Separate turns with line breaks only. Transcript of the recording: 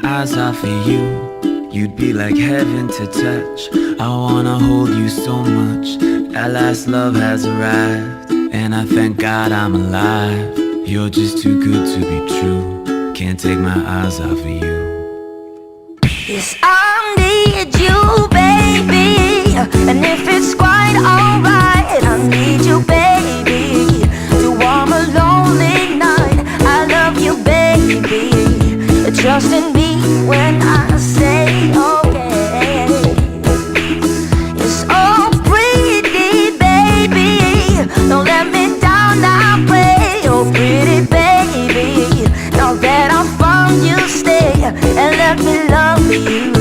my eyes off of you, you'd be like heaven to touch. I wanna hold you so much. At last love has arrived, and I thank God I'm alive. You're just too good to be true. Can't take my eyes off of you.
Yes, I need you, baby. And if it's quite alright, I need you, baby, to warm a lonely night. I love you, baby. Trust in me when I say okay. It's all pretty, baby. Don't let me down, I pray. Oh, pretty baby, now that I found you, stay and let me love you.